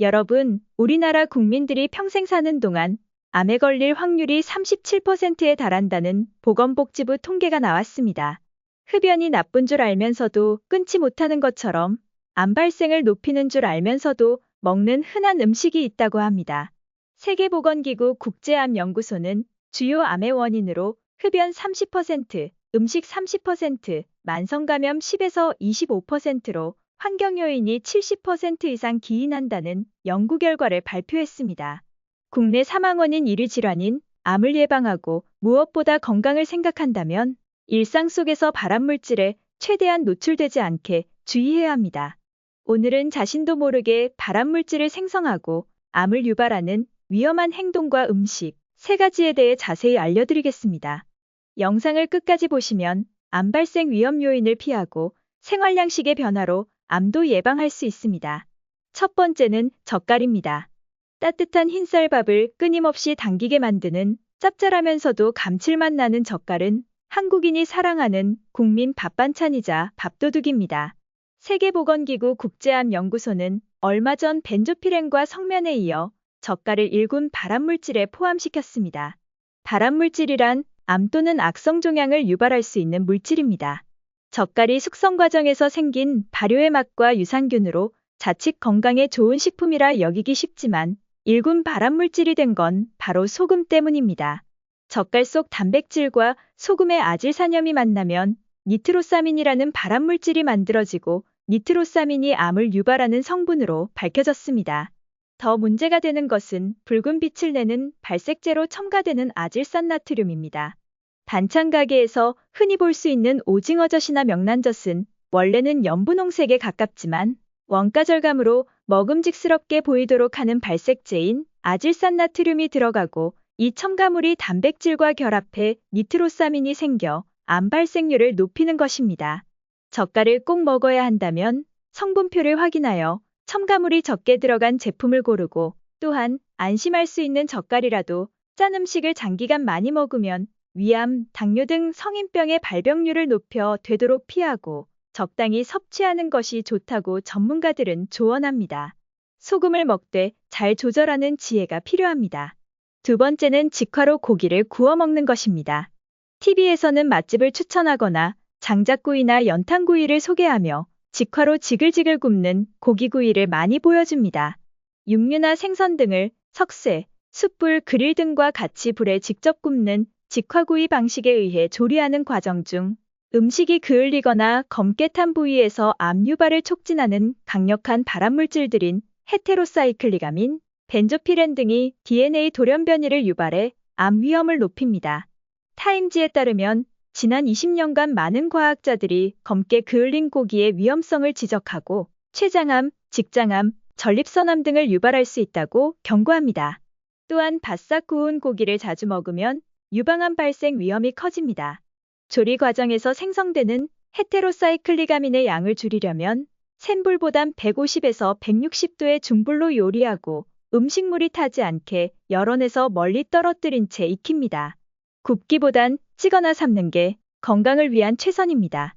여러분, 우리나라 국민들이 평생 사는 동안 암에 걸릴 확률이 37%에 달한다는 보건복지부 통계가 나왔습니다. 흡연이 나쁜 줄 알면서도 끊지 못하는 것처럼 암 발생을 높이는 줄 알면서도 먹는 흔한 음식이 있다고 합니다. 세계보건기구 국제암연구소는 주요 암의 원인으로 흡연 30%, 음식 30%, 만성감염 10에서 25%로 환경 요인이 70% 이상 기인한다는 연구 결과를 발표했습니다. 국내 사망 원인 1위 질환인 암을 예방하고 무엇보다 건강을 생각한다면 일상 속에서 발암물질에 최대한 노출되지 않게 주의해야 합니다. 오늘은 자신도 모르게 발암물질을 생성하고 암을 유발하는 위험한 행동과 음식 3가지에 대해 자세히 알려드리겠습니다. 영상을 끝까지 보시면 암 발생 위험 요인을 피하고 생활 양식의 변화로 암도 예방할 수 있습니다. 첫 번째는 젓갈입니다. 따뜻한 흰쌀밥을 끊임없이 당기게 만드는 짭짤하면서도 감칠맛 나는 젓갈은 한국인이 사랑하는 국민 밥반찬이자 밥도둑입니다. 세계보건기구 국제암연구소는 얼마 전 벤조피렌과 성면에 이어 젓갈을 1군 발암물질에 포함시켰습니다. 발암물질이란 암 또는 악성 종양을 유발할 수 있는 물질입니다. 젓갈이 숙성 과정에서 생긴 발효의 맛과 유산균으로 자칫 건강에 좋은 식품이라 여기기 쉽지만 1군 발암물질이 된 건 바로 소금 때문입니다. 젓갈 속 단백질과 소금의 아질산염이 만나면 니트로사민이라는 발암물질이 만들어지고 니트로사민이 암을 유발하는 성분으로 밝혀졌습니다. 더 문제가 되는 것은 붉은 빛을 내는 발색제로 첨가되는 아질산나트륨입니다. 반찬 가게에서 흔히 볼 수 있는 오징어젓이나 명란젓은 원래는 연분홍색에 가깝지만 원가 절감으로 먹음직스럽게 보이도록 하는 발색제인 아질산나트륨이 들어가고 이 첨가물이 단백질과 결합해 니트로사민이 생겨 암 발생률을 높이는 것입니다. 젓갈을 꼭 먹어야 한다면 성분표를 확인하여 첨가물이 적게 들어간 제품을 고르고 또한 안심할 수 있는 젓갈이라도 짠 음식을 장기간 많이 먹으면 위암, 당뇨 등 성인병의 발병률을 높여 되도록 피하고 적당히 섭취하는 것이 좋다고 전문가들은 조언합니다. 소금을 먹되 잘 조절하는 지혜가 필요합니다. 두 번째는 직화로 고기를 구워 먹는 것입니다. TV에서는 맛집을 추천하거나 장작구이나 연탄구이를 소개하며 직화로 지글지글 굽는 고기구이를 많이 보여줍니다. 육류나 생선 등을 석쇠, 숯불, 그릴 등과 같이 불에 직접 굽는 직화구이 방식에 의해 조리하는 과정 중 음식이 그을리거나 검게 탄 부위에서 암 유발을 촉진하는 강력한 발암물질들인 헤테로사이클리가민, 벤조피렌 등이 DNA 돌연 변이를 유발해 암 위험을 높입니다. 타임지에 따르면 지난 20년간 많은 과학자들이 검게 그을린 고기의 위험성을 지적하고 췌장암, 직장암, 전립선암 등을 유발할 수 있다고 경고합니다. 또한 바싹 구운 고기를 자주 먹으면 유방암 발생 위험이 커집니다. 조리 과정에서 생성되는 헤테로사이클리가민의 양을 줄이려면 센 불보단 150에서 160도의 중불로 요리하고 음식물이 타지 않게 열원에서 멀리 떨어뜨린 채 익힙니다. 굽기보단 찌거나 삶는 게 건강을 위한 최선입니다.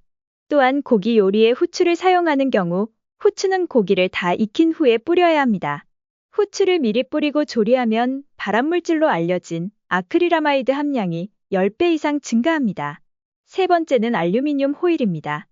또한 고기 요리에 후추를 사용하는 경우 후추는 고기를 다 익힌 후에 뿌려야 합니다. 후추를 미리 뿌리고 조리하면 발암물질로 알려진 아크릴아마이드 함량이 10배 이상 증가합니다. 세 번째는 알루미늄 호일입니다.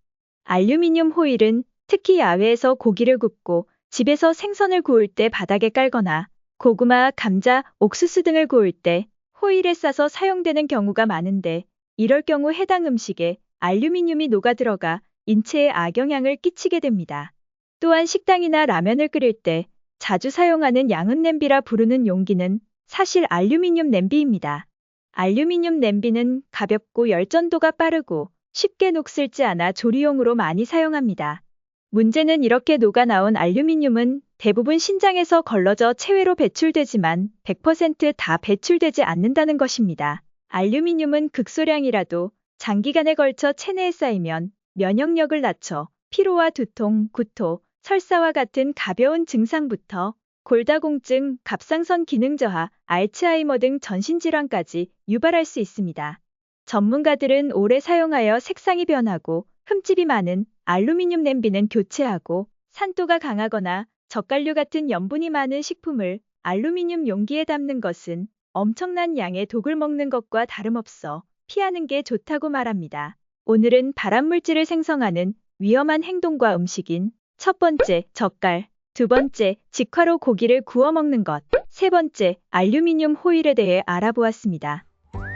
알루미늄 호일은 특히 야외에서 고기를 굽고 집에서 생선을 구울 때 바닥에 깔거나 고구마, 감자, 옥수수 등을 구울 때 호일에 싸서 사용되는 경우가 많은데 이럴 경우 해당 음식에 알루미늄이 녹아들어가 인체에 악영향을 끼치게 됩니다. 또한 식당이나 라면을 끓일 때 자주 사용하는 양은 냄비라 부르는 용기는 사실 알루미늄 냄비입니다. 알루미늄 냄비는 가볍고 열전도가 빠르고 쉽게 녹슬지 않아 조리용으로 많이 사용합니다. 문제는 이렇게 녹아나온 알루미늄은 대부분 신장에서 걸러져 체외로 배출되지만 100% 배출되지 않는다는 것입니다. 알루미늄은 극소량이라도 장기간에 걸쳐 체내에 쌓이면 면역력을 낮춰 피로와 두통, 구토, 설사와 같은 가벼운 증상부터 골다공증, 갑상선 기능 저하, 알츠하이머 등 전신질환까지 유발할 수 있습니다. 전문가들은 오래 사용하여 색상이 변하고 흠집이 많은 알루미늄 냄비는 교체하고 산도가 강하거나 젓갈류 같은 염분이 많은 식품을 알루미늄 용기에 담는 것은 엄청난 양의 독을 먹는 것과 다름없어 피하는 게 좋다고 말합니다. 오늘은 발암물질을 생성하는 위험한 행동과 음식인 첫 번째, 젓갈, 두 번째, 직화로 고기를 구워 먹는 것, 세 번째, 알루미늄 호일에 대해 알아보았습니다.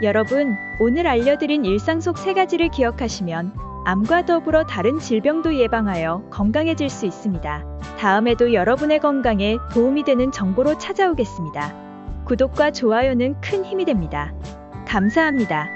여러분, 오늘 알려드린 일상 속 세 가지를 기억하시면 암과 더불어 다른 질병도 예방하여 건강해질 수 있습니다. 다음에도 여러분의 건강에 도움이 되는 정보로 찾아오겠습니다. 구독과 좋아요는 큰 힘이 됩니다. 감사합니다.